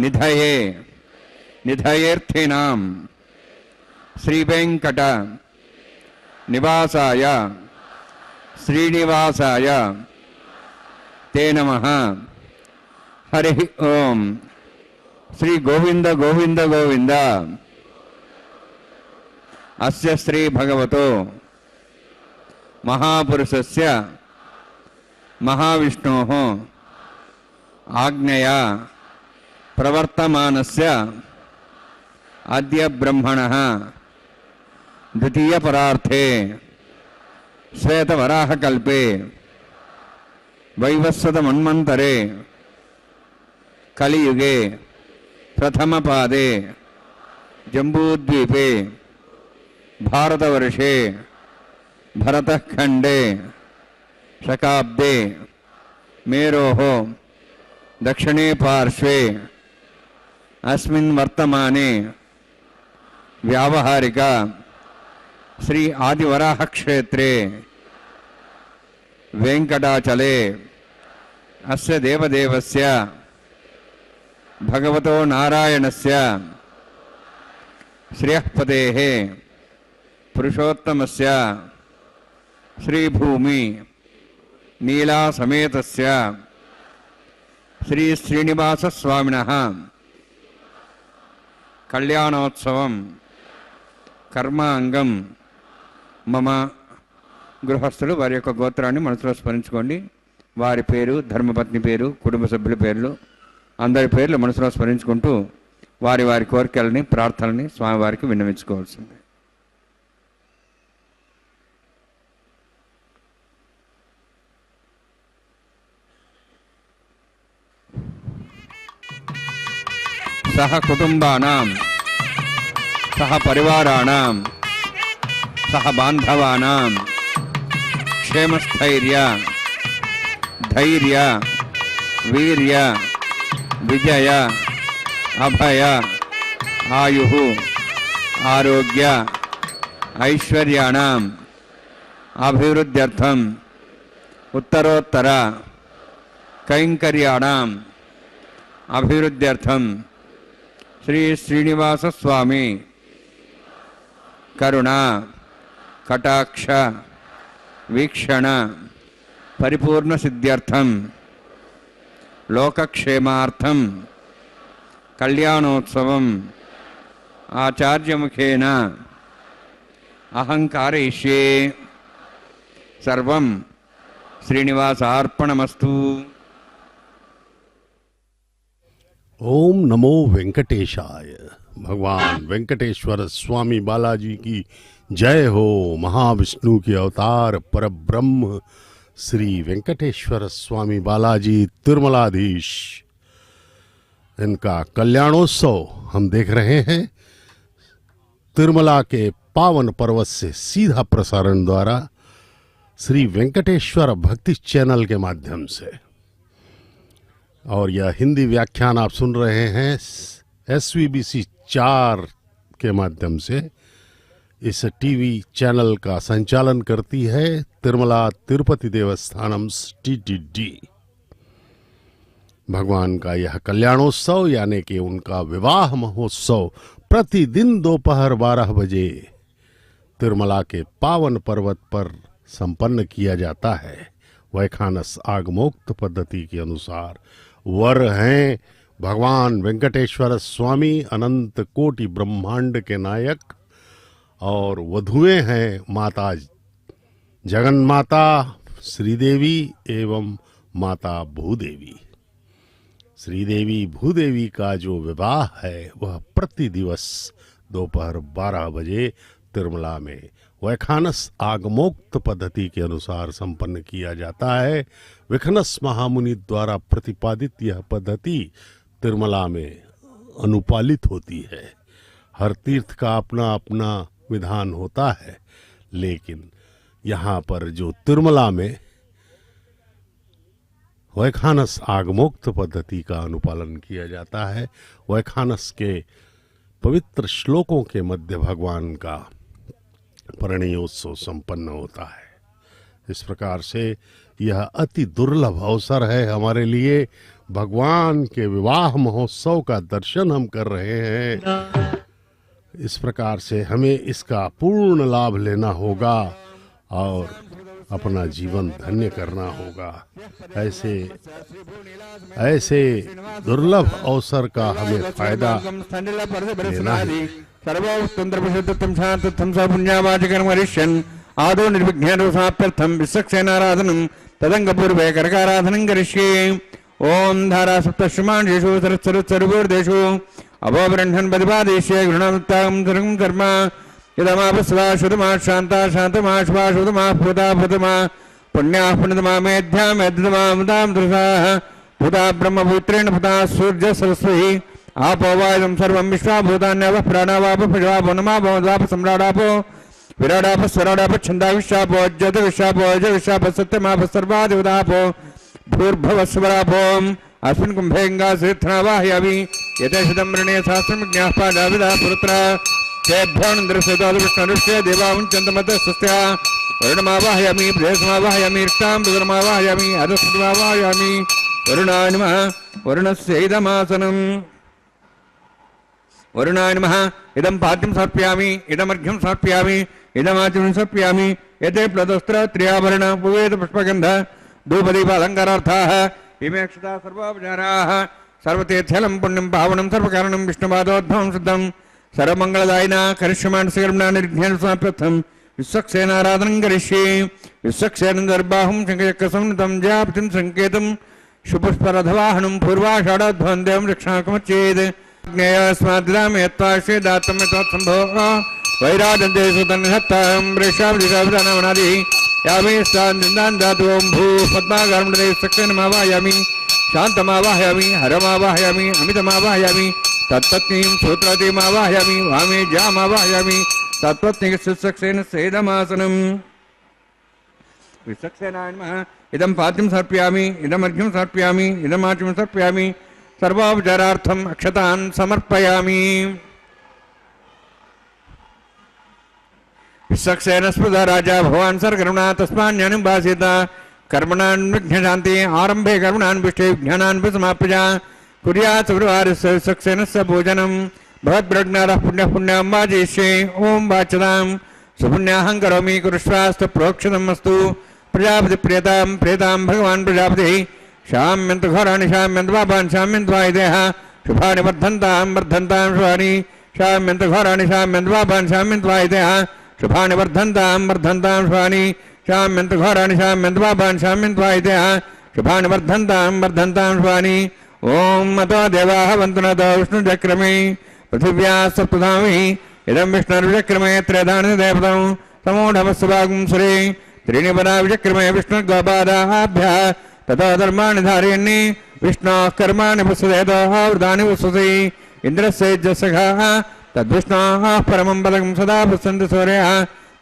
निधये निधयेऽर्थिनां श्रीवेंकट निवासाय श्रीनिवासाय ते नमः। हरि ओम। श्री गोविंद गोविंद गोविंद। अस्य श्री भगवतो महापुरुषस्य महाविष्णोः आज्ञया प्रवर्तमानस्य अद्य ब्रह्मणः द्वितीय परार्थे श्वेतवराहकल्पे वैवस्वत मन्वन्तरे कलियुगे प्रथम पादे जम्बूद्वीपे भारतवर्षे भरतखंडे शकाब्दे मेरोः दक्षिणे पार्श्वे अस्मिन् वर्तमाने व्यावहारिक श्री आदिवराह क्षेत्रे वेंकटाचले अस्य देवदेवस्य भगवतो नारायणस्य श्रेयःपदेः पुरुषोत्तमस्य श्रीभूमि नीला समेतस्य श्री श्रीनिवास स्वामिनः కళ్యాణోత్సవం కర్మాంగం మమ గృహస్థులు వారి యొక్క గోత్రాన్ని మనసులో స్మరించుకోండి. వారి పేరు, ధర్మపత్ని పేరు, కుటుంబ సభ్యుల పేర్లు, అందరి పేర్లు మనసులో స్మరించుకుంటూ వారి వారి కోరికలని, ప్రార్థనని స్వామివారికి విన్నవించుకోవాల్సింది. సహ కుటుంబానాం సహ పరివారాణాం సహ బాంధవానాం క్షేమస్థైర్య ధైర్య వీర్య విజయ అభయ ఆయు ఆరోగ్య ఐశ్వర్యాణం అభివృద్ధ్యర్థం ఉత్తరోత్తర కైంకర్యాణం అభివృద్ధ్యర్థం శ్రీ శ్రీనివాస స్వామి కరుణ కటాక్ష వీక్షణ పరిపూర్ణ సిద్ధ్యర్థం లోకక్షేమార్థం కళ్యాణోత్సవం ఆచార్యముఖేన అహం कारयिष्ये సర్వం శ్రీనివాసార్పణమస్తు. ओम नमो वेंकटेशाय। भगवान वेंकटेश्वर स्वामी बालाजी की जय हो। महाविष्णु के अवतार परब्रह्म श्री वेंकटेश्वर स्वामी बालाजी तिरुमलाधीश, इनका कल्याणोत्सव हम देख रहे हैं तिरुमला के पावन पर्वत से सीधा प्रसारण द्वारा श्री वेंकटेश्वर भक्ति चैनल के माध्यम से। और यह हिंदी व्याख्यान आप सुन रहे हैं SVBC 4 के माध्यम से। इस टीवी चैनल का संचालन करती है तिरुमला तिरुपति देवस्थानम TTD। भगवान का यह कल्याणोत्सव यानी कि उनका विवाह महोत्सव प्रतिदिन दोपहर 12 बजे तिरुमला के पावन पर्वत पर संपन्न किया जाता है। वैखानस आगमोक्त पद्धति के अनुसार वर हैं भगवान वेंकटेश्वर स्वामी अनंत कोटि ब्रह्मांड के नायक, और वधुएं हैं माता जगन्माता श्रीदेवी एवं माता भूदेवी। श्रीदेवी भूदेवी का जो विवाह है वह प्रति दिवस दोपहर 12 बजे तिरुमला में वैखानस आगमोक्त पद्धति के अनुसार संपन्न किया जाता है। विखनस महामुनि द्वारा प्रतिपादित यह पद्धति तिरुमला में अनुपालित होती है। हर तीर्थ का अपना अपना विधान होता है, लेकिन यहाँ पर जो तिरुमला में वैखानस आगमोक्त पद्धति का अनुपालन किया जाता है, वैखानस के पवित्र श्लोकों के मध्य भगवान का परिणयोत्सव संपन्न होता है। इस प्रकार से यह अति दुर्लभ अवसर है हमारे लिए। भगवान के विवाह महोत्सव का दर्शन हम कर रहे हैं। इस प्रकार से हमें इसका पूर्ण लाभ लेना होगा और अपना जीवन धन्य करना होगा। ऐसे दुर्लभ अवसर का हमें फायदा लेना है। सर्वोत्तंत्रम शांतम पुण्यावाचकर्मरिष्यन् आदौ निर्विघ्नोसाप्यर्थम विश्वक्सेनाराधनम तदंगपूर्वे करकाराधनं करिष्ये। ओम धारा सप्तश्रमाणेषु सरस्वरूर्देषु अभोब्रह्मन् प्रतिपादेश्ये गृणमुत्तां सर्वं कर्म यदमापस्वा शुद्धमा शांता शांतमा श्वा शुद्धमा भूता भूतमा पुण्याः पुण्यतमा मेध्या मेध्यतमा मुदां दृशाः भूता ब्रह्मपुत्रेण भूता सूर्य सरस्वती आपो वायुं सर्वं विश्वाभूतान्यवः प्राणावापो पशवापो नमापो दाप सम्राडापो विराडाप स्वराडाप छंदा विश्वापो जद विश्वापो ज विश्वाप सत्यमाप सर्वादिवदापो भूर्भुवस्वरापो अस्मिन् कुम्भेङ्गा श्रीथनावाहयामि यथेषितं वृणे सहस्रं ज्ञापादाविदा पुरुत्र तेभ्योऽनन्दरसोदाविष्णुरुष्य देवामुञ्चन्तमतस्तस्या वरुणमावाहयामि प्रदेशमावाहयामि रिक्तां रुद्रमावाहयामि अधस्थितमावाहयामि वरुणाय नमः वरुणस्य इदमासनम् वरुणाय नमः इदं पाद्यं समर्पयामि इदमर्घ्यं समर्पयामि इदमाचमनं समर्पयामि एते प्लदस्त्र त्र्याभरण पुवेद पुष्पगन्ध धूपदीपालङ्कारार्थाः इमे अक्षता सर्वोपचाराः सर्वतीर्थलं पुण्यं पावनं सर्वकारणं विष्णुपादोद्भवं शुद्धं सर्वमङ्गलदायिन करिष्यमाणस्य निर्घ्नेन समाप्यर्थं विश्वक्सेनाराधनं करिष्ये विश्वक्सेनं दर्बाहुं शङ्खचक्रसंयुतं जयापतिं सङ्केतं शुपुष्परथवाहनं पूर्वाषाढोद्भवं देवं रक्षाकमच्चेत् ज्ञेयस्माद्दामे यत्त्वाश्रे दात्तं यत्त्वत्सम्भोः वैराजन्ते सुतन्निहत्तां वृषावधिशावधानवनादिः यामि स्थान् दातु ओं भूः पद्माकर्मणे सक्सेनमावाहयामि शान्तमावाहयामि हरमावाहयामि अमितमावाहयामि तत्पत्नीं सूत्रतीमावाहयामि वामे जामावाहयामि तत्पत्नीसक्सेन सेदमासनम् विसक्सेनाय नमः इदं पाद्यं समर्पयामि इदमर्घ्यं समर्पयामि इदमाच्यं समर्पयामि सर्वोपचारार्थम् अक्षतान् समर्पयामि विसक्सेन स्मृता राजा भवान् सर्वकर्मणा तस्मान्यानं भासेत कर्मणान् विघ्नशान्ति आरम्भे कर्मणान् विष्टे विज्ञानान् समाप्य कुर्यात् गुरुवारस्य विसक्सेनस्य भोजनं भवद्ब्रह्मणाः पुण्यः पुण्यं वाजयिष्ये ओं वाचतां सुपुण्याहं करोमि कुरुष्वास्तु प्रोक्षितम् अस्तु प्रजापति प्रेतां भगवान् प्रजापतिः शाम्यन्तु घोराणि शाम्यन्तु पापान् शाम्यन्तु वायुदेः शुभानि वर्धन्तां शुभानि शाम्यन्तु घोराणि शाम्यन्तु पापान् शाम्यन्तु वायुदेः शुभानि वर्धन्तां शुभानि शाम्यन्तु घोराणि शाम्यन्तु पापान् शाम्यन्तु वायुदेः शुभानि वर्धन्तां शुभानि ओं मतो देवाः वन्तु नतो विष्णुचक्रमे पृथिव्याः सप्तधामि इदं विष्णुर्विचक्रमे त्रयधानि देवतं समूढमस्वागं सुरे त्रीणि पदा विचक्रमे विष्णुर्गोपादाभ्यः ततो धर्माणि धारयन्नि विष्णोः कर्माणि पुष्पदेतोः वृतानि पुष्पसि इन्द्रस्य यज्ञसखाः तद्विष्णोः परमं पदं सदा पुष्पन्ति सूर्यः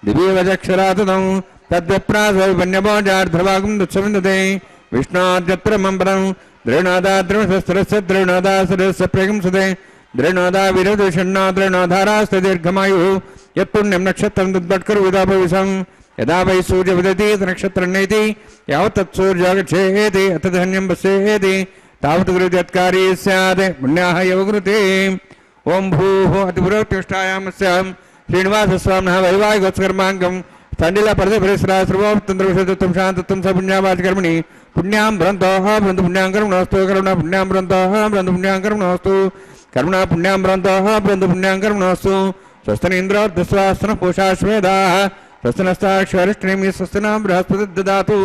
दिव्यवचक्षराततं तद्विप्रासविपन्यभोजार्धभागं दुःसविन्दते विष्णोद्यत्रमं पदं दृढोदा द्रवशस्त्रस्य दृढोदा सरस्य प्रेगं सुते दृढोदा विरोधुषण्णो दृढोधारास्ते दीर्घमायुः यत्पुण्यं नक्षत्रं तद्भट्करु विदापविशं यदा वै सूर्य विदति नक्षत्रं नेति यावत् तत्सूर्यो गच्छेति अथ धन्यं पश्येति तावत् गुरुत्यत्कारी स्यात् पुण्याः एव कृते ओं भूः अतिपुरोत्कृष्टायामस्यां श्रीनिवासस्वामिनः वैवाहिकोत्सकर्माङ्गं तण्डिला परदेपरिसराश्रवोत्तन्द्रविषयत्वं शान्तत्वं स पुण्यावाचकर्मणि पुण्यां भ्रन्तोः भ्रन्तु पुण्यां कर्मणोऽस्तु करुणा पुण्यां भ्रन्तोः भ्रन्तु पुण्यां कर्मणोऽस्तु करुणा पुण्यां भ्रन्तोः भ्रन्तु पुण्यां कर्मणोऽस्तु स्वस्तनीन्द्रोर्धस्वास्तनः पूषाश्वेदाः स्वस्तिनस्ताक्षरिष्ठनेमि स्वस्तिनां बृहस्पति ददातु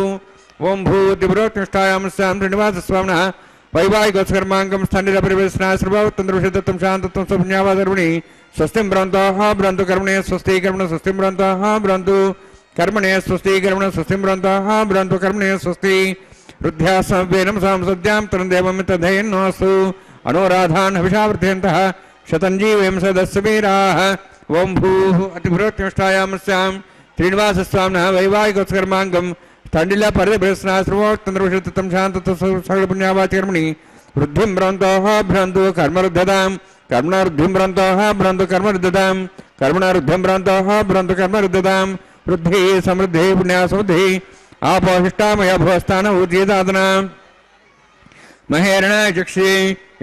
ओं भूतिपुरोत्कृष्टायामस्यां श्रीनिवासस्वामिनः वैवाहिकोत्सकर्माङ्गं स्थण्डिलपरिवेशनाश्रवोत्तन्द्रविषयत्वं शान्तत्वं स पुण्यावाचकर्मणि स्वस्तिं भ्रन्तोः भ्रन्तु कर्मणे स्वस्ति कर्मण स्वस्तिं भ्रन्तोः भ्रन्तु कर्मणे स्वस्ति कर्मण स्वस्तिं भ्रन्तोः भ्रन्तु कर्मणे स्वस्ति रुद्ध्याः समवेनं संसद्यां तरुणदेवं तद्धेन्नोऽस्तु अनोराधान् हविषावर्धयन्तः शतञ्जीवें सदस्य वीराः ओं भूः अतिपुरोत्कृष्टायामस्यां श्रीनिवासस्वामिनः वैवाहिकोत्सकर्माङ्गं स्थण्डिला परदेपरिसराश्रवोत्तन्द्रविषयत्वं शान्तत्वं सकलपुण्यावाचकर्मणि वृद्धिं भ्रन्तोः भ्रन्तु कर्मरुद्धतां कर्मणारुद्धिं भ्रन्तोः भ्रन्तु कर्मरुद्धतां कर्मणारुद्धिं भ्रन्तोः भ्रन्तु कर्मरुद्धतां वृद्धिः समृद्धिः पुण्या समृद्धिः आपोहिष्टामय भवस्थान ऊर्जेदादना महेरणाय चक्षे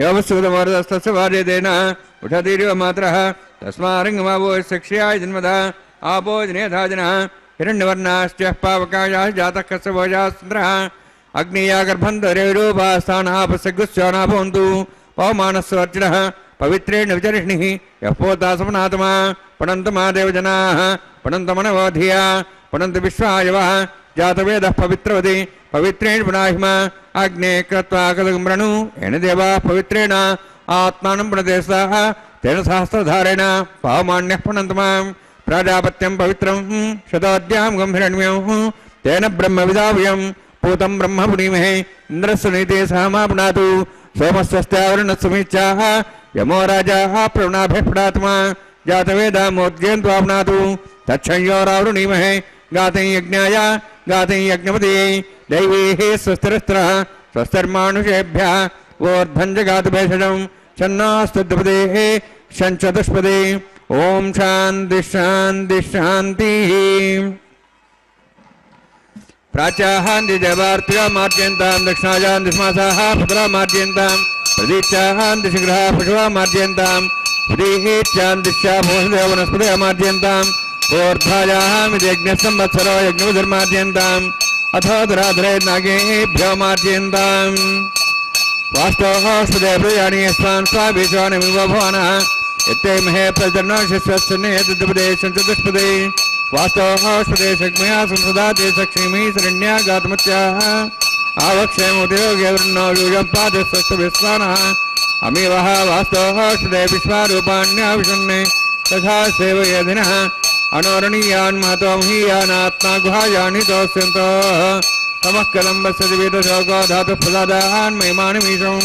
योवस्सुदमोरदस्तस्य वार्यदेन उठतीरिव मात्रः तस्मारङ्गमावो शिक्ष्याय जन्मदा आपो जनेधाजनः हिरण्यवर्णाश्च पावकायाः जातः कस्य भोजास्न्द्रः अग्निया गर्भन्धरेरूपास्थानापस्यगुस्योना भवन्तु पवमानस्वर्चिनः पवित्रेण विचरिष्णिः यः पोता समनात्मा पणन्तु महादेवजनाः पणन्तु मनवोधिया पणन्तु विश्वायवः जातवेदः पवित्रवति पवित्रेण पुनाहिमा अग्ने कृत्वा कदगम्रणु येन देवाः पवित्रेण आत्मानं पुनदेशाः तेन सहस्रधारेण पावमान्यः पणन्तु मां प्राजापत्यं पवित्रं शतोद्यां गम्भीरण्यं तेन ब्रह्मविदाव्यं पूतं ब्रह्म पुनीमहे इन्द्रस्य नीते सह मा पुनातु सोमस्वस्त्यावरणस्वमीच्याः यमो राजाः प्रवणाभिः पुनात्मा जातवेदामोद्यन्त्वा पुनातु तच्छंयोरावृणीमहे गातं यज्ञाय गातं यज्ञपते दैवीः स्वस्तिरस्त्रः स्वस्तिर्मानुषेभ्यः वोर्ध्वञ्जगातु भेषजं शन्नास्तुद्पदेः शञ्चतुष्पदे ओं शान्ति शान्ति शान्तिः प्राच्याहान्ति जवार्तिका मार्जयन्तां दक्षिणायान्ति स्मासाः पुत्रा मार्जयन्तां प्रदीच्याहान्ति शीघ्रः पशुवा मार्जयन्तां पुरीहेत्यान्तिश्चा भोषदेव वनस्पतयः मार्जयन्तां ऊर्ध्वायाहामित्यज्ञसंवत्सरो यज्ञविधिर्मार्जयन्ताम् अथो दुराधरे नागेभ्यो मार्जयन्ताम् वास्तवस्पदे प्रजानि यस्मान् स्वाभिश्वानमिव भुवनः यत्ते महे प्रजनशिष्यस्सन्नेतद्विपदेशं चतुष्पदे वास्तवस्पदे शक्मया संसदाते सक्षिमी शरण्यागातमत्याः आवक्षेमुदयोग्यवृन्नो यूयं पादस्वस्तविस्वानः अमीवः वास्तवस्पदे विश्वारूपाण्याविशन्ने तथा सेवयधिनः अनोरणीयान् महतोमहीयानात्मा गुहायानि दोस्यन्तः तमः कदम्बस्य दिवेदशोको धातुः प्रसादान् महिमानिमीशं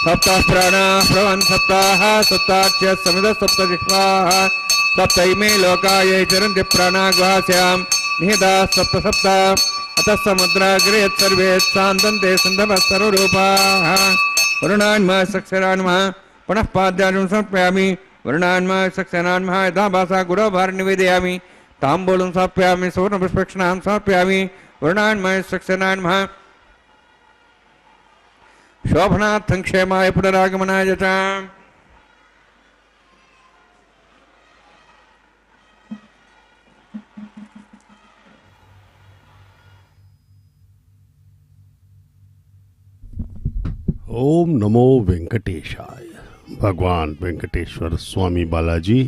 सप्ताः प्राणाः प्रवन् सप्ताः सप्ताच्य समिदः सप्तजिह्वाः सप्तैमे लोकायै चरन्ति प्राणा गुहास्यां निहिताः सप्त सप्त अतः समुद्राग्रे सर्वे सान्दन्ते सन्धवः सर्वरूपाः वरुणान्मः सक्षरान्मः पुनः पाद्यान् समर्पयामि वरुणान्मः सक्षरान्मः यथा भासा गुरोभार निवेदयामि ताम्बूलं समर्पयामि सुवर्णपुष्पक्षणां समर्पयामि वरुणान्मः सक्षरान्मः शोभनार्थं क्षेमाय पुनरागमनाय च ओम नमो वेंकटेशाय। भगवान वेंकटेश्वर स्वामी बालाजी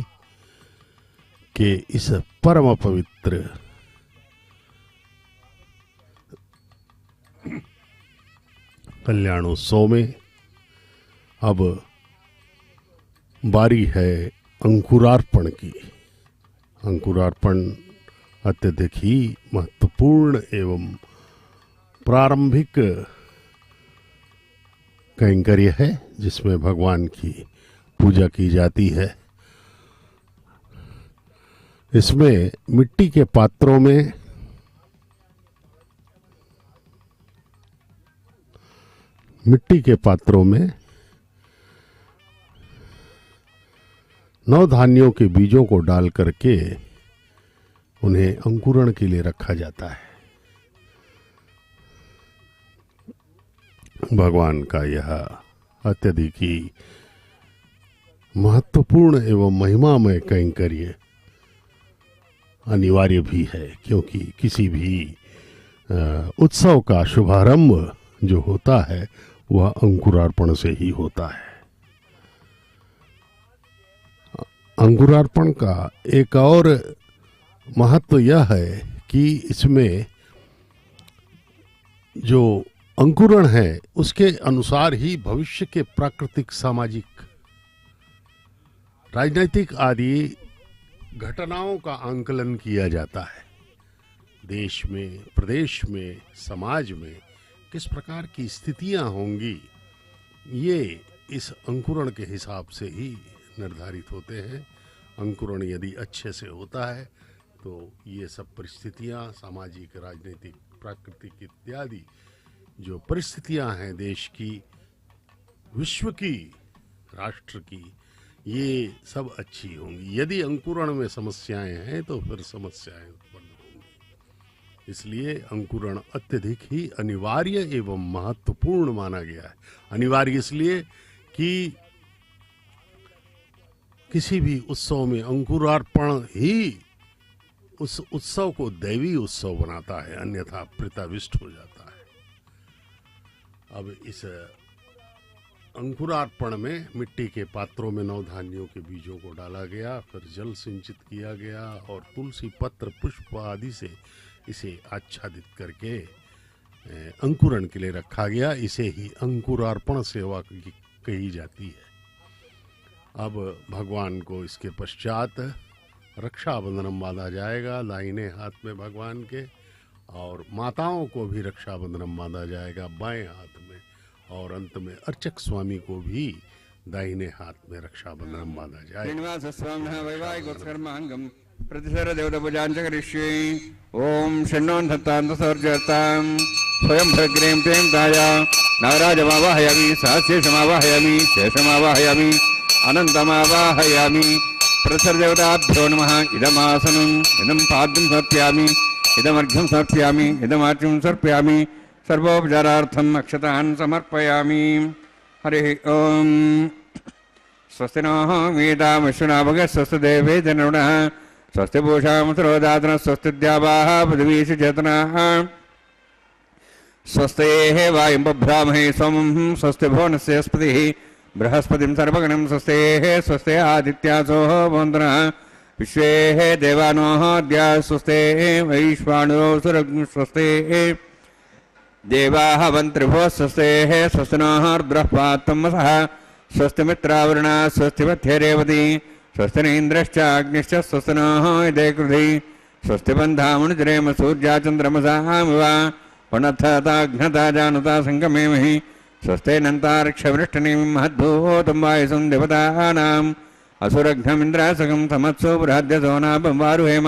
के इस परम पवित्र कल्याणोत्सव में अब बारी है अंकुरार्पण की। अंकुरार्पण अत्यधिक ही महत्वपूर्ण एवं प्रारंभिक कैंकर्य है जिसमें भगवान की पूजा की जाती है। इसमें मिट्टी के पात्रों में नवधान्यों के बीजों को डाल करके उन्हें अंकुरण के लिए रखा जाता है। भगवान का यह अत्यधिक ही महत्वपूर्ण एवं महिमामय कैंकर्य अनिवार्य भी है, क्योंकि किसी भी उत्सव का शुभारंभ जो होता है वह अंकुरार्पण से ही होता है। अंकुरार्पण का एक और महत्व यह है कि इसमें जो अंकुरण है उसके अनुसार ही भविष्य के प्राकृतिक, सामाजिक, राजनैतिक आदि घटनाओं का आंकलन किया जाता है। देश में, प्रदेश में, समाज में किस प्रकार की स्थितियां होंगी, ये इस अंकुरण के हिसाब से ही निर्धारित होते हैं। अंकुरण यदि अच्छे से होता है तो ये सब परिस्थितियां, सामाजिक, राजनीतिक, प्राकृतिक इत्यादि जो परिस्थितियां हैं देश की, विश्व की, राष्ट्र की, ये सब अच्छी होंगी। यदि अंकुरण में समस्याएं हैं तो फिर समस्याएं उत्पन्न होंगी। इसलिए अंकुरण अत्यधिक ही अनिवार्य एवं महत्वपूर्ण माना गया है। अनिवार्य इसलिए कि किसी भी उत्सव में अंकुरार्पण ही उस उत्सव को दैवी उत्सव बनाता है, अन्यथा प्रेताविष्ट हो जाता है। अब इस अंकुरार्पण में मिट्टी के पात्रों में नवधान्यों के बीजों को डाला गया, फिर जल सिंचित किया गया और तुलसी पत्र, पुष्प आदि से इसे आच्छादित करके अंकुरण के लिए रखा गया। इसे ही अंकुरार्पण सेवा कही जाती है। अब भगवान को इसके पश्चात रक्षाबंधन बांधा जाएगा दाहिने हाथ में भगवान के, और माताओं को भी रक्षाबंधन बांधा जाएगा बाएं हाथ में, और अंत में अर्चक स्वामी को भी दाहिने हाथ में रक्षाबंधन बांधा जाएगा। श्रीनिवास स्वामिनः वैवाहिकोत्कर्माङ्गं प्रतिशर देवतापूजाञ्च करिष्ये। ओम शन्नोन् धत्तान्तसर्जर्तां स्वयं भग्रें प्रेम ताया नागराजमावाहयामि, सहस्रेशमावाहयामि, शेषमावाहयामि, अनन्तमावाहयामि। प्रतिशरदेवताभ्यो नमः। इदमासनम् इदं पाद्यं समर्पयामि, इदमर्घ्यं समर्पयामि, इदमार्घ्यं समर्पयामि, सर्वोपचारार्थम् अक्षतान् समर्पयामि। हरिः ओम। स्वस्ति नः वेदामश्विना भगः, स्वस्ति देवे जनरुणः, स्वस्ति पूषां सरोदातनः, स्वस्ति द्यावाः पृथिवीषु चेतनाः, स्वस्ते वायुं बभ्रामहे सोमं स्वस्ति भुवनस्य स्पतिः बृहस्पतिं सर्वगणं स्वस्ते स्वस्ते आदित्यासो वन्दनः विश्वे देवानो द्या स्वस्ते वैश्वाणो स्वस्ते देवाः वन्त्रिभुवः स्वस्ते स्वस्ति नः रुद्रः पात्तमसः स्वस्ति मित्रावरुणा स्वस्ति मध्य रेवती स्वस्ति न इन्द्रश्च अग्निश्च स्वस्ति नः यदे कृधि स्वस्ति बन्धामनुजरेम सूर्या चन्द्रमसामिव पुनथताघ्नता जानता सङ्गमेमहि स्वस्ते नन्तार्क्षवृष्टनिं महद्भूतं वायुसं देवतानाम् असुरघ्नमिन्द्रासकं समत्सो बृहद्यसो नाभं वारुहेम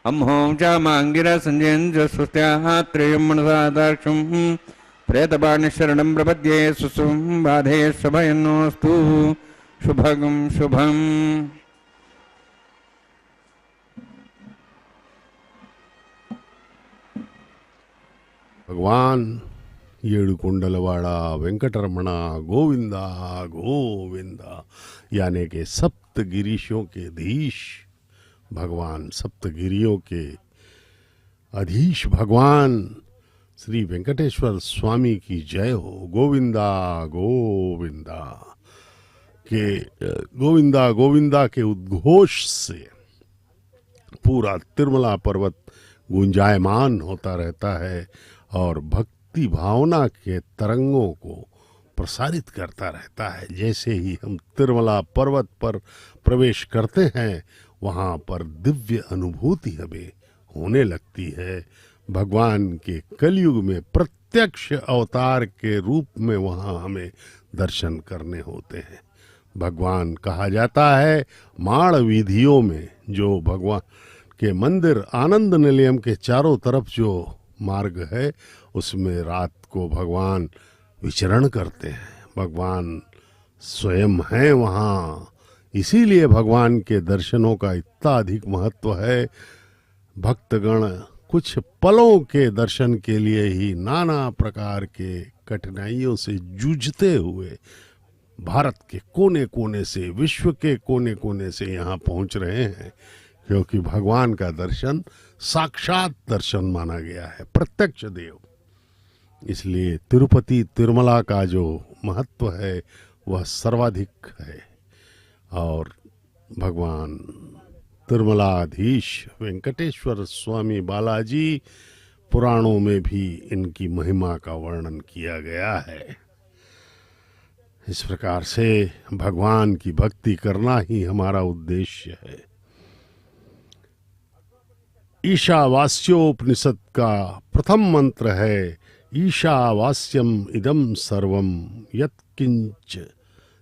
अम्हों च माङ्गिरसञ्जयञ्च स्वस्त्याः त्रयं मनसादाक्षं प्रेतपाणिशरणं प्रपद्ये सुसुं बाधे स्वभयन्नोऽस्तु शुभगं शुभम्। भगवान येड़ुकुंडलवाड़ा वेंकटरमण गोविंदा गोविंदा यानी के सप्तगिरीशों के धीश भगवान, सप्तगिरियों के अधीश भगवान श्री वेंकटेश्वर स्वामी की जय हो। गोविंदा गोविंदा गोविंदा गोविंदा के उद्घोष से पूरा तिरुमला पर्वत गुंजायमान होता रहता है और भक्ति भावना के तरंगों को प्रसारित करता रहता है। जैसे ही हम तिरुमला पर्वत पर प्रवेश करते हैं वहाँ पर दिव्य अनुभूति हमें होने लगती है। भगवान के कलयुग में प्रत्यक्ष अवतार के रूप में वहाँ हमें दर्शन करने होते हैं। भगवान कहा जाता है माण वीधियों में जो भगवान के मंदिर आनंद निलयम के चारों तरफ जो मार्ग है उसमें रात को भगवान विचरण करते हैं। भगवान स्वयं हैं वहाँ, इसीलिए भगवान के दर्शनों का इतना अधिक महत्व है। भक्तगण कुछ पलों के दर्शन के लिए ही नाना प्रकार के कठिनाइयों से जूझते हुए भारत के कोने कोने से, विश्व के कोने कोने से यहाँ पहुँच रहे हैं, क्योंकि भगवान का दर्शन साक्षात दर्शन माना गया है, प्रत्यक्ष देव। इसलिए तिरुपति तिरुमला का जो महत्व है वह सर्वाधिक है। और भगवान तिरुमलाधीश वेंकटेश्वर स्वामी बालाजी पुराणों में भी इनकी महिमा का वर्णन किया गया है। इस प्रकार से भगवान की भक्ति करना ही हमारा उद्देश्य है। ईशावास्योपनिषद का प्रथम मंत्र है ईशावास्यम इदम सर्वम यत्किंच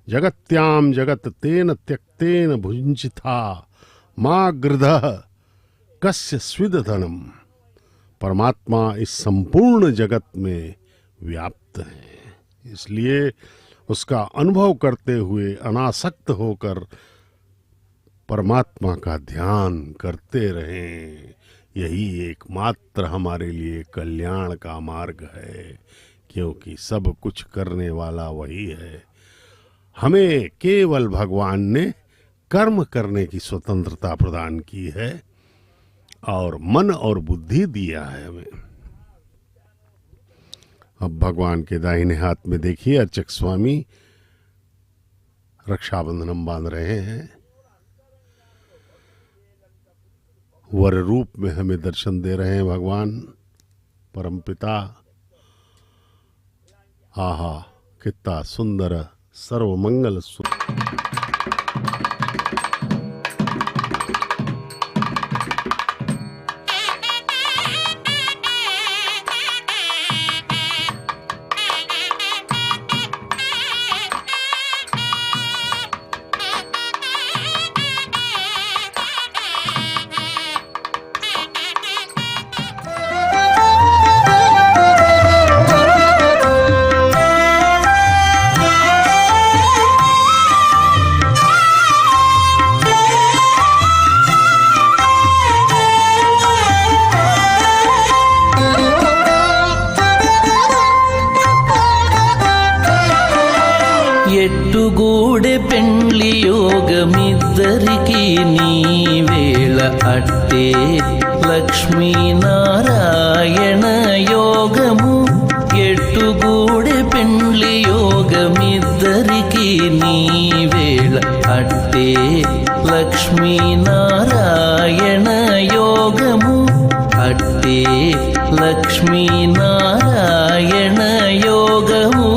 जगत्याम जगत तेन त्यक्तेन भुंजिथा माँ गृधः कस्य स्विदधनम। परमात्मा इस संपूर्ण जगत में व्याप्त है, इसलिए उसका अनुभव करते हुए अनासक्त होकर परमात्मा का ध्यान करते रहें। यही एकमात्र हमारे लिए कल्याण का मार्ग है, क्योंकि सब कुछ करने वाला वही है। हमें केवल भगवान ने कर्म करने की स्वतंत्रता प्रदान की है और मन और बुद्धि दिया है हमें। अब भगवान के दाहिने हाथ में देखिए अर्चक स्वामी रक्षाबंधन बांध रहे हैं। वर रूप में हमें दर्शन दे रहे हैं भगवान परमपिता। आहा, कितना सुंदर सर्वमंगल ఎట్టుగూడె పెండ్లి యోగమిద్దరికి నీవేళ అట్టే లక్ష్మీనారాయణ యోగము లక్ష్మీనారాయణ యోగము అట్టే లక్ష్మీనారాయణ యోగము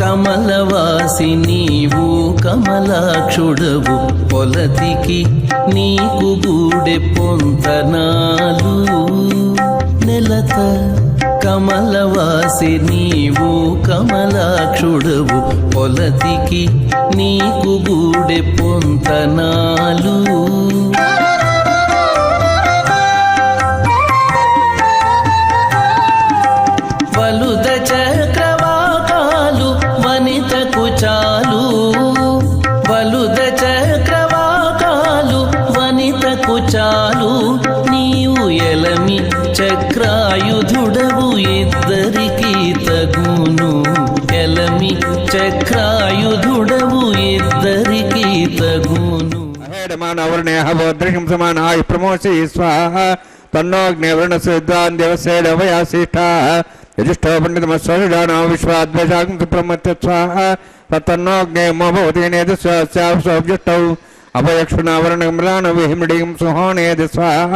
కమలవాసి నీవు కమలాక్షుడవు పొలతికి నీకు గూడె పొంతనాలు నెలత కమలవాసి నీవు కమలాక్షుడవు పొలతికి నీకు గూడె పొంతనాలు వలుద చక్రవాకాలు వనితకు చాలు వలుద చక్రవాకాలు వనితకు చాలు నీవు ఎలమి చక్రాయుధుడవు ఇద్దరికి తగును ఎలమి చక్రాయుధుడవు ఇద్దరికి తగును అహేడమానవర్ణేహోదృశం సమానాయ ప్రమోసి స్వాహ తన్నోగ్నివర్ణస్విద్వాన్ దేవసేడవయాశిష్ట యజిష్ఠో పండితమస్వజానో విశ్వాద్వేషాగం సుప్రమత్య స్వాహ తన్నోగ్నే మోభవతి నేదస్యాబ్జష్టౌ అపయక్షుణావరణమ్రాణ విహిమృడిం సుహోనేది స్వాహ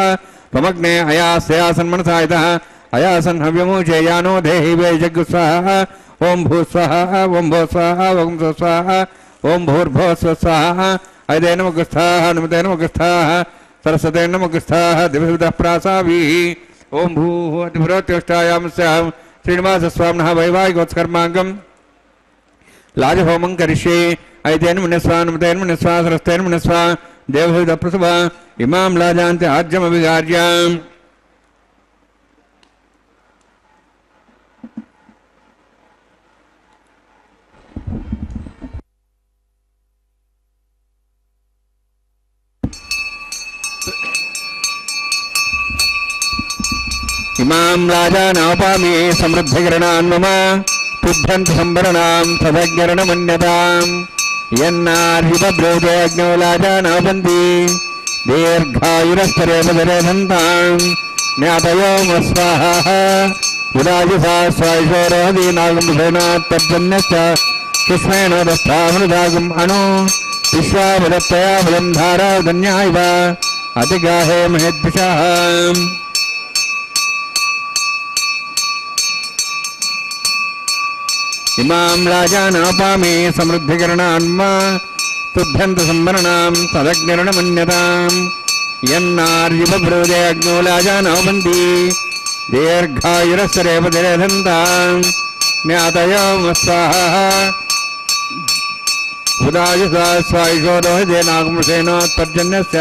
త్వమగ్నే అయాస్యాసన్ మనసాయత అయాసన్ హవ్యమూచేయానో దేహి వే జగ్గు స్వాహ ఓం భూ స్వాహ ఓం భో స్వాహ ఓం స్వాహ ఓం భూర్భో స్వాహ ఐదే నమగస్థాః నమతే నమగస్థాః सरस्वते नमगस्थाः दिवसविदः प्रासावीः ओं भूः अतिभ्रोत्युष्टायां स्यां श्रीनिवासस्वामिनः वैवाहिकोत्कर्माङ्गं लाजहोमं करिष्ये ऐतेन मुनिस्वा नमतेन मुनिस्वा सरस्तेन मुनिस्वा देवसविदः प्रसवा इमां लाजान्ते आज्यमभिगार्याम् इमां राजानापामि समृद्धिकरणान् मम तुभ्यन्त संवरणां तदज्ञरणमन्यताम् यन्नार्युपब्रूते अग्नौ लाजानापन्ति दीर्घायुरस्तरेपदरेधन्ताम् ज्ञातयोमस्वाहाः उदायुषा स्वायुषोरोदीनागुंसेनात् तर्जन्यश्च सुष्मेणोदस्थामृदागुम् अणु विश्वावदत्तया बलं धारावदन्या इव अतिगाहे महेद्विषः इमां राजानापामि समृद्धिकरणान्म तुभ्यन्त संवरणां तदग्निरणमन्यताम् यन्नार्युपब्रूते अग्नौ लाजानापन्ति दीर्घायुरस्तरेपदरेधन्ताम् ज्ञातयोमस्वाहाः उदायुषा स्वायुषोरोहितेनागुंसेनोत्पर्जन्यस्य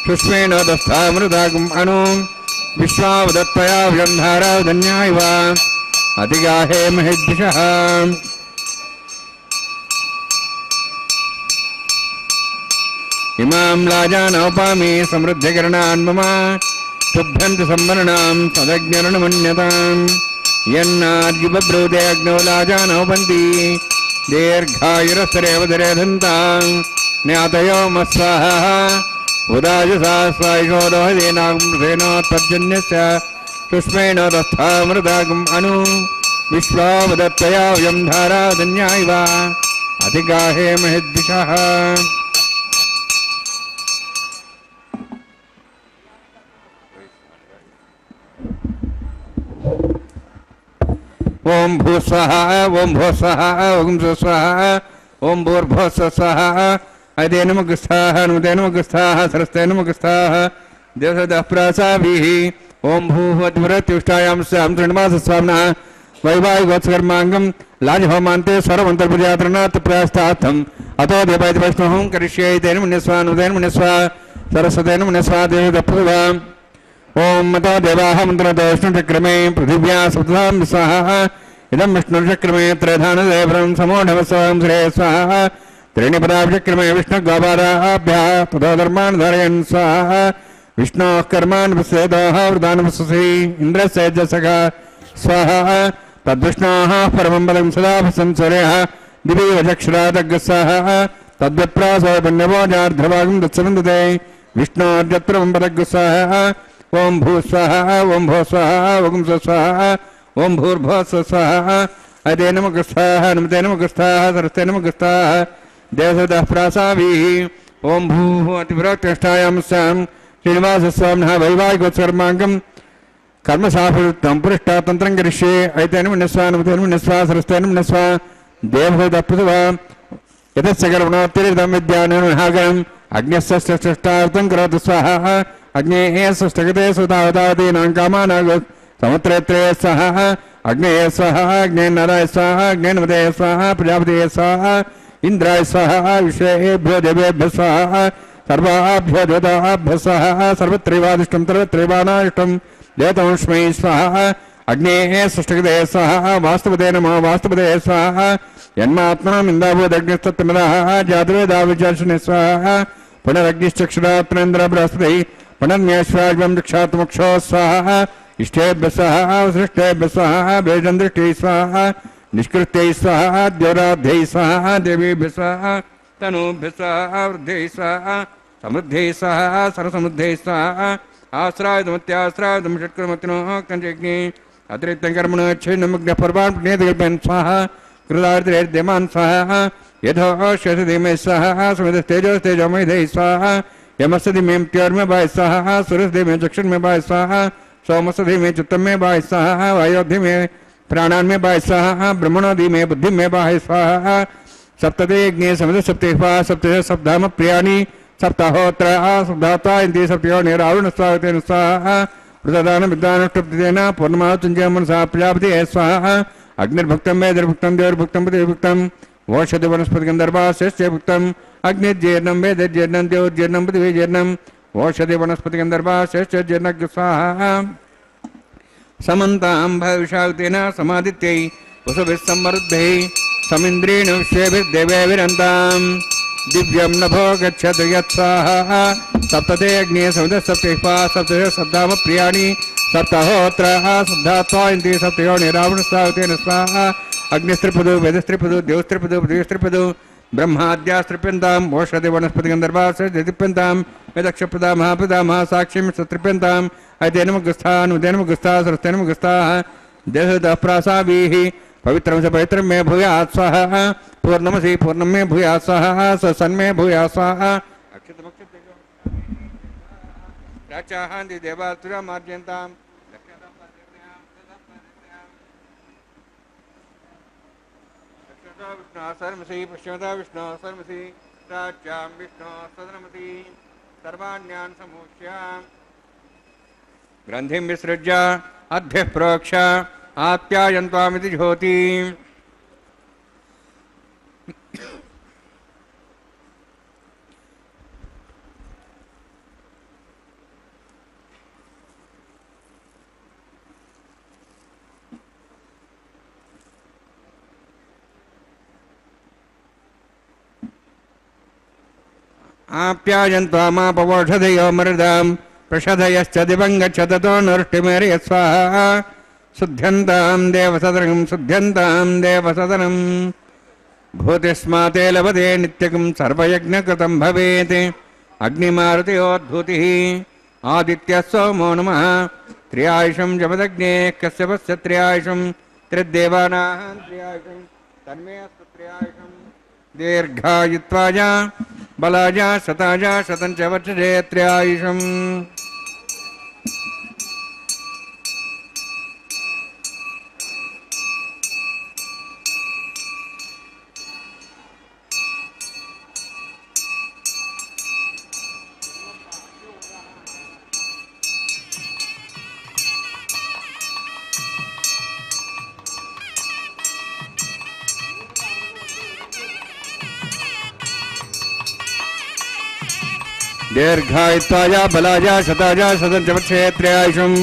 शुष्मेणोदस्थामृदागुम् अणु विश्वावदत्तया व्यन्धारावदन्या इव अतिगाहे महेद्विषः इमां लाजानोपामि समृद्धिकरणान् मम तुभ्यन्त संवरणां तदज्ञरणमन्यताम् यन्नार्युपब्रूते अग्नौ लाजानोपन्ति दीर्घायुरस्तरेवदरेधन्ताम् ज्ञातयोमस्वाहाः उदायुषा स्वायुषोरोहितेनागुंसेनोत्पर्जन्यस्य शुष्मेणोदस्थामृदागुम् अणु विश्वावदत्तया वयं धाराधन्या इव अतिगाहे महेद्विषः ओं भूस्वाहा ओं भोस्वाहा ओं स्वस्वाहा ओं भूर्भोस्वाहा अदे नमगस्थाः नमते नमगस्थाः सरस्ते नमगस्थाः देवसदः प्रासाभिः ओं भूः अतिभ्रत्युष्टायां स्यां श्रीनिवासस्वामिनः वैवाहिकोत्कर्माङ्गं लाजहोमान्ते सर्वमन्तर्पजातरणात् प्रयास्तार्थम् अतो देवायति वैष्णवं करिष्ये तेन मुनिस्वा नमतेन मुनिस्वा सरस्वतेन मुनिस्वा देवसदः प्रसवा ओं मतो देवाः मन्त्रतो विष्णुचक्रमे पृथिव्या सप्तधां स्वाहा इदं विष्णुचक्रमे त्रयधानदेवरं समोढवस्वं श्रे स्वाहा त्रीणि पदाभिचक्रमे विष्णुगोपादाभ्यः ततो धर्मान् धारयन् स्वाहा विष्णोः कर्माणि पश्येदाः वृदानमसुषि इन्द्रस्य जसगा स्वाहा तद्विष्णोः परमं पदं सदा संसूर्यः दिवि वचक्षुरादग्रस्वाः तद्विप्रासो पुण्यभोजार्धभागं दत्सवन्दते विष्णोर्यत्रमं पदग्रस्वाहा ओं भू स्वाहा ओं भो स्वाहा ओं स्वाहा ओं भूर्भुवः स्वाहा अदे नमः स्वाहा नमते नमः स्वाहा सरस्ते नमः स्वाहा देवसदः प्रासाभिः ओं भूः अतिविरक्तिष्ठायां स्यां श्रीनिवासस्वामिनः वैवाहिकोत्सर्माङ्गं कर्मसाफलयुक्तं पुरुष्टातन्त्रं करिष्ये ऐतेन मन्यस्वा नमतेन मन्यस्वा सरस्तेन मन्यस्वा देवसदः पृथुवा यतस्य कर्मणोत्तरीर्दं विद्याननुहागम् अग्न्यस्य सृष्टार्थं करोतु स्वाहा अग्नेः सृष्टगते सुतावतादीनां कामानागो समुद्रेत्रे स्वाहा अग्नेय स्वाहा अग्नेर्नराय स्वाहा अग्नेर्नमते स्वाहा प्रजापतये स्वाहा इंद्राय स्वाहा विश्वेभ्यो देवेभ्यः स्वाहा सर्वाभ्यो देवताभ्यः स्वाहा सर्वत्रैवादिष्टं सर्वत्रैवानादिष्टं देवतांस्मै स्वाहा अग्नेः सृष्टगते स्वाहा वास्तवते नमः वास्तवते स्वाहा यन्मात्मनाम् इन्दाभूदग्निस्तत्तमदः जातवेदाविचार्षणे स्वाहा पुनरग्निश्चक्षुरात्मनेन्द्र बृहस्पतिः पुनर्न्यश्वाग्नं दक्षात्मक्षो स्वाहा इष्टेभ्यः स्वाहा सृष्टेभ्यः स्वाहा वेदन्दृष्टिः स्वाहा निष्कृत्यै स्वाहा द्योराध्यैः स्वाहा देवीभ्यः स्वाहा तनूभ्यः स्वाहा वृद्धिः स्वाहा समृद्धिः स्वाहा सर्वसमृद्धिः स्वाहा आश्रायुधमत्याश्रायुधं षट्कृमतिनोः कञ्चग्नि अतिरिक्तं कर्मणो छिन्नमग्नः पर्वान् पुण्येतकल्पयन् स्वाहा कृतार्तिरेद्यमान् स्वाहा यथोषधीमे स्वाहा समिधस्तेजोस्तेजोमयधैः स्वाहा यमस्धीमे त्योर्मे बाय स्वाहा सूर्यस्धीमे चक्षुर्मे बाय स्वाहा सोमस्धीमे चित्तमे बाय स्वाहा वायोधीमे प्राणान्मे बाय स्वाहा ब्रह्मणोधीमे बुद्धिमे बाय स्वाहा सप्तदे यज्ञे समिध सप्तेः सप्तदश सप्ताम प्रियाणि सप्ताहोत्र सप्ताता इति सप्तयो निरावृण स्वागतेन स्वाहा प्रदान विद्वानुष्टुप्तेन पूर्णमाहुतिञ्च मनसा प्रजापति स्वाहा अग्निर्भुक्तं वेदर्भुक्तं देवर्भुक्तं पतिर्भुक्तं ओषधि वनस्पति गन्धर्वास्य भुक्तम् अग्निर्जीर्णं वेदर्जीर्णं देवोर्जीर्णं पृथिवीजीर्णं ओषधि वनस्पति गन्धर्वास्य जीर्णज्ञ स्वाहा समन्तां भविषावतेन समादित्यै वसुभिः समृद्धैः समिन्द्रेण विश्वेभिर्देवैरन्तां दिव्यं नभो गच्छतु यत्स्वाहा सप्तते अग्ने समिधः सप्तैः सप्तदश सप्ताम प्रियाणि सप्ताहोत्राः सप्तात्वा इति सप्तयो निरावृणस्वागतेन स्वाहा अग्निस्त्रिपदो वेदस्त्रिपदो देवस्त्रिपदो पृथिवीस्त्रिपदो ब्रह्माद्यास्त्रिप्यन्ताम् ओषधि वनस्पति गन्धर्वास्त्रिप्यन्ताम् वेदक्षप्रदा महाप्रदामः साक्षीं सत्रिप्यन्ताम् अयतेनमुग्रस्था नुदेनमुग्रस्था सरस्तेनमुग्रस्ताः देहतः प्रासाभिः पवित्रं च पवित्रं मे भूयात् स्वाहा पूर्णमसि पूर्णं मे भूयात् स्वाहा सन्मे भूयात् स्वाहा प्राचाहान्ति देवासुरामार्जयन्ताम् विष्णु सर्वसि पश्चिमता विष्णु सर्वसि प्राच्यां विष्णु सदनमति सर्वाण्यान् समूह्याम् ग्रन्थिं विसृज्य अद्भिः प्रोक्ष आप्यायन्त्वामिति ज्योति आप्यायन्त्वामापवोषधयो मृदां प्रषधयश्च दिवं गच्छततो नृष्टिमेर्य स्वाहा शुद्ध्यन्तां देवसदनं भूतिस्माते लभते नित्यकं सर्वयज्ञकृतं भवेत् अग्निमारुतयोद्धूतिः आदित्यः सोमो नमः त्र्यायुषं जपदग्ने कश्यपस्य त्र्यायुषं त्रिदेवानां त्र्यायुषं तन्मे अस्तु त्र्यायुषं दीर्घायुत्वाय बलाय शताय शतं च वर्षजे त्र्यायुषम् दीर्घायुत्वाय बलाय शताय शतं च वर्षे त्र्यायुषम्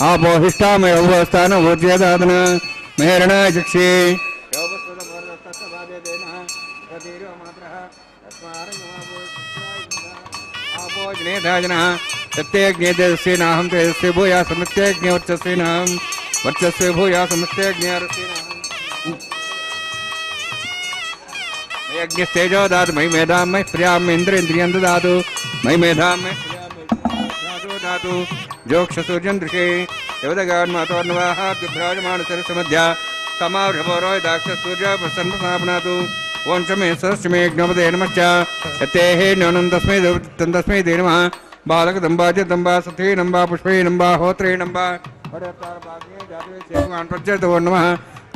आपोहिष्ठामयोस्थानभूत्यदादन मेहरणाय चक्षे आपोजनेधाजनः सत्यज्ञे तेजस्वेनाहं तेजस्वे भूया समित्यज्ञे वर्चस्वेनाहं वर्चस्वे भूया समित्यज्ञे यज्ञस्तेजो दातु मयि मेधां मयि प्रियां इन्द्रियं ददातु मयि मेधां मयि प्रियां दातु जोक्षसूर्यं दृशे देवदगान्मातोर्नवाः विभ्राजमानसरसमध्या समाभ्रभोरोहिताक्षसूर्य प्रसन्नतापनातु ओं च मे सरश्च मे यज्ञोपदे नमश्च यतेः न्यूनं तस्मै ते नमः बालकदम्बा च दम्बा सथे नम्बा पुष्पे नम्बा होत्रे नम्बा प्रत्यर्थो नमः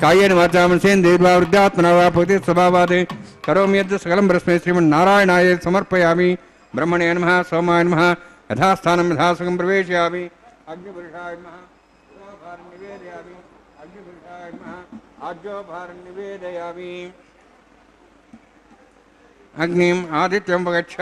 कायेन वाचा मनसेन्द्रियैर्वा वृद्धात्मना वा भूते स्वभावादे करोमि यद् सकलं परस्मै श्रीमन्नारायणाय समर्पयामि ब्रह्मणे नमः सोमाय नमः यथास्थानं यथासुखं प्रवेशयामि अग्निपुरुषाय नमः भार निवेदयामि अग्निपुरुषाय नमः आज्यो भार निवेदयामि अग्निम् आदित्यं वगच्छ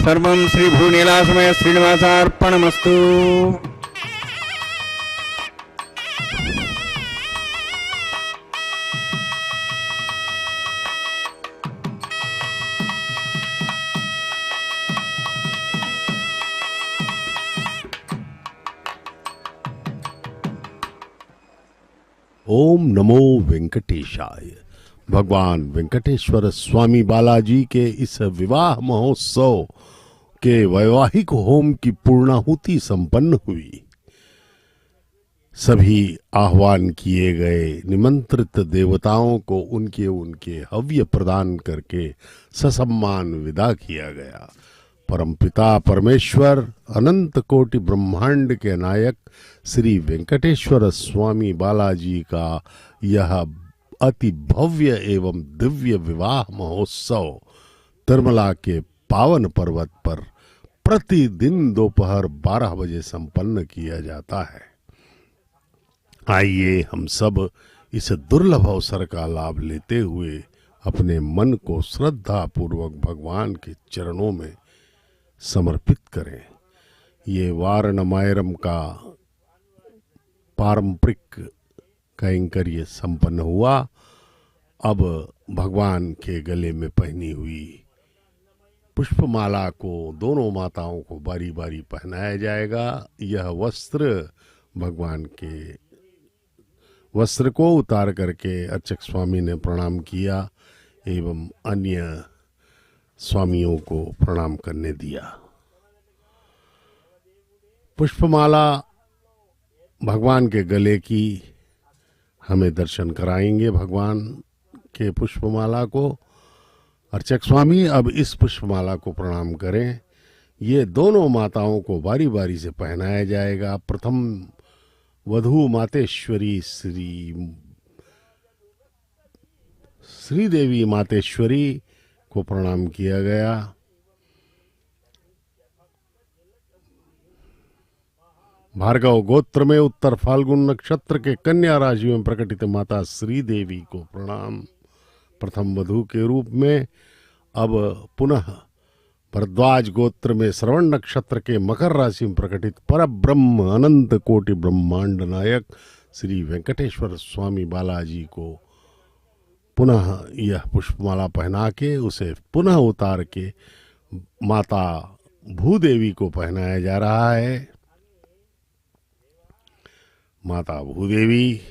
सर्वं श्री भूनीलासमय श्रीनिवासार्पणमस्तु। ओम नमो वेंकटेशाय। भगवान वेंकटेश्वर स्वामी बालाजी के इस विवाह महोत्सव के वैवाहिक होम की पूर्णाहुति संपन्न हुई। सभी आह्वान किए गए निमंत्रित देवताओं को उनके उनके हव्य प्रदान करके ससम्मान विदा किया गया। परमपिता परमेश्वर अनंत कोटि ब्रह्मांड के नायक श्री वेंकटेश्वर स्वामी बालाजी का यह अति भव्य एवं दिव्य विवाह महोत्सव तिरुमला के पावन पर्वत पर प्रतिदिन दोपहर 12 बजे संपन्न किया जाता है। आइए हम सब इस दुर्लभ अवसर का लाभ लेते हुए अपने मन को श्रद्धा पूर्वक भगवान के चरणों में समर्पित करें। ये वारणमायरम का पारंपरिक कैंकर्य संपन्न हुआ। अब भगवान के गले में पहनी हुई पुष्पमाला को दोनों माताओं को बारी बारी पहनाया जाएगा। यह वस्त्र भगवान के वस्त्र को उतार करके अर्चक स्वामी ने प्रणाम किया एवं अन्य स्वामियों को प्रणाम करने दिया। पुष्पमाला भगवान के गले की हमें दर्शन कराएंगे। भगवान के पुष्पमाला को अर्चक स्वामी अब इस पुष्पमाला को प्रणाम करें। ये दोनों माताओं को बारी बारी से पहनाया जाएगा। प्रथम वधू मातेश्वरी श्री देवी मातेश्वरी को प्रणाम किया गया। भार्गव गोत्र में उत्तर फाल्गुन नक्षत्र के कन्या राशि में प्रकटित माता श्री देवी को प्रणाम। प्रथम वधू के रूप में अब पुनः भरद्वाज गोत्र में श्रवण नक्षत्र के मकर राशि में प्रकटित परब्रह्म अनंत कोटि ब्रह्मांड नायक श्री वेंकटेश्वर स्वामी बालाजी को पुनः यह पुष्पमाला पहना के उसे पुनः उतार के माता भूदेवी को पहनाया जा रहा है। माता भूदेवी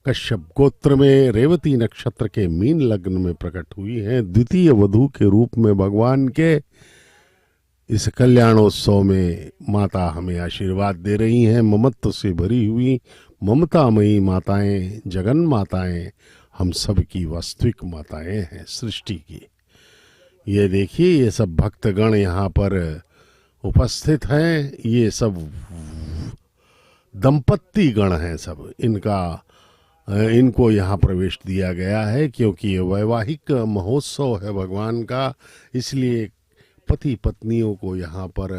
कश्यप गोत्र में रेवती नक्षत्र के मीन लग्न में प्रकट हुई हैं। द्वितीय वधू के रूप में भगवान के इस कल्याणोत्सव में माता हमें आशीर्वाद दे रही हैं। ममत्व से भरी हुई ममतामयी माताएं, जगन माताएं हम सब की वास्तविक माताएं हैं सृष्टि की। ये देखिए, ये सब भक्तगण यहाँ पर उपस्थित हैं। ये सब दंपत्ति गण हैं। सब इनका इनको यहाँ प्रवेश दिया गया है, क्योंकि ये वैवाहिक महोत्सव है भगवान का। इसलिए पति पत्नियों को यहाँ पर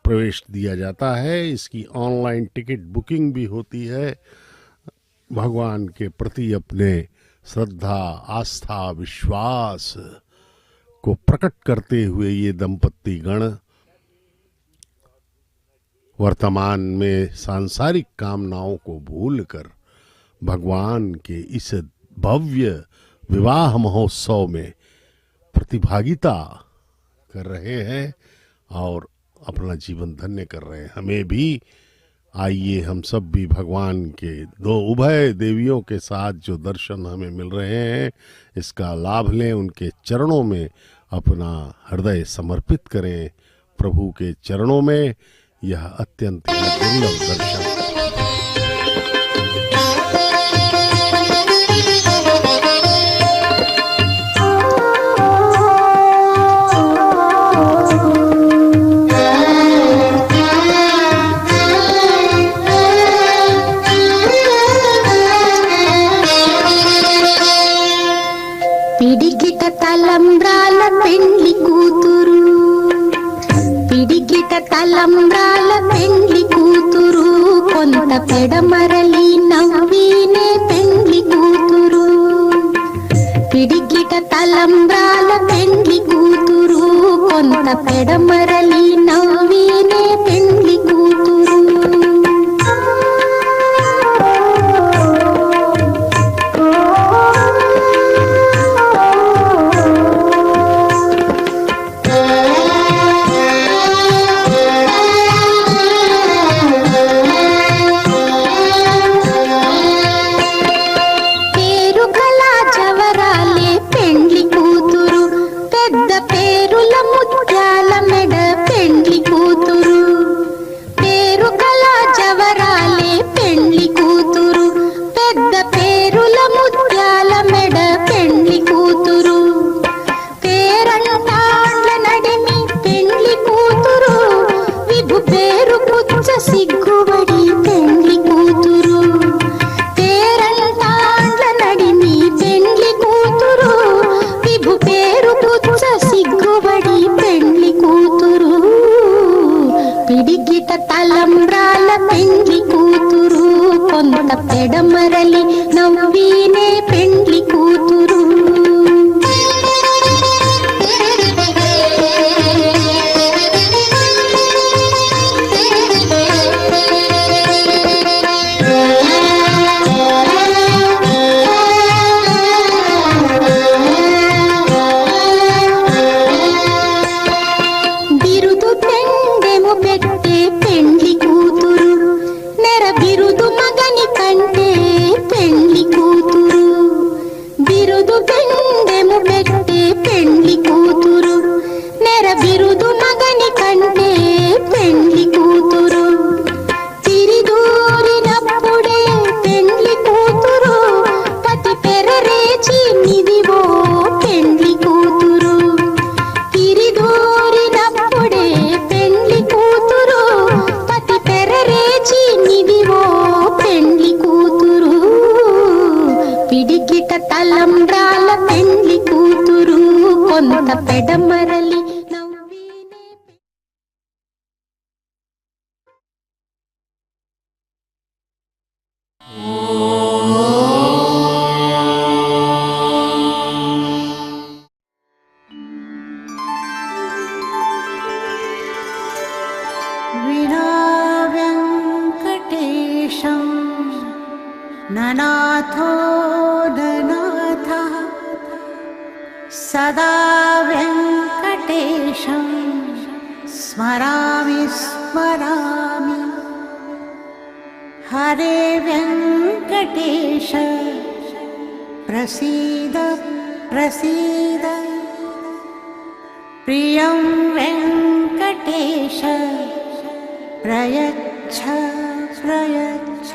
प्रवेश दिया जाता है। इसकी ऑनलाइन टिकट बुकिंग भी होती है। भगवान के प्रति अपने श्रद्धा, आस्था, विश्वास को प्रकट करते हुए ये दंपत्ति गण वर्तमान में सांसारिक कामनाओं को भूलकर भगवान के इस भव्य विवाह महोत्सव में प्रतिभागिता कर रहे हैं और अपना जीवन धन्य कर रहे हैं। हमें भी आइए हम सब भी भगवान के दो उभय देवियों के साथ जो दर्शन हमें मिल रहे हैं इसका लाभ लें, उनके चरणों में अपना हृदय समर्पित करें। प्रभु के चरणों में यह अत्यंत ही दुर्लभ दर्शन। పిడికిట తలంబ్రాల పెండ్లి కూతురు, పిడికిట తలంబ్రాల పెండ్లి కూతురు, కొంత పెడమరలి నవ్వినే పెండ్లి కూతురు. పిడికిట తలంబ్రాల పెండ్లి కూతురు, కొంత పెడమరలి నవ్వినే పెండ్లి కూతురు. సిగ్గుబడి పెండ్లి కూతురు, పేరంటాండ్ల నడిమి పెండ్లి కూతురు, విభు పేరు పుచ్చ సిగ్గుబడి పెండ్లి కూతురు. పిడికిట తలంబ్రాల పెండ్లి కూతురు, కొంత పెడమరలి నవ్వినే పెండ్లి కూతురు. తలంబ్రాల పెండ్లి కూతురు, కొంత పెడమరలి నవ్వినే. వినా వెంకటేశం ననాథో ననాథః, సదా వెంకటేశం స్మరామి స్మరామి. హరే వెంకటేశ ప్రసీద ప్రసీద, ప్రియం వెంకటేశ ప్రయచ్ఛ ప్రయచ్ఛ.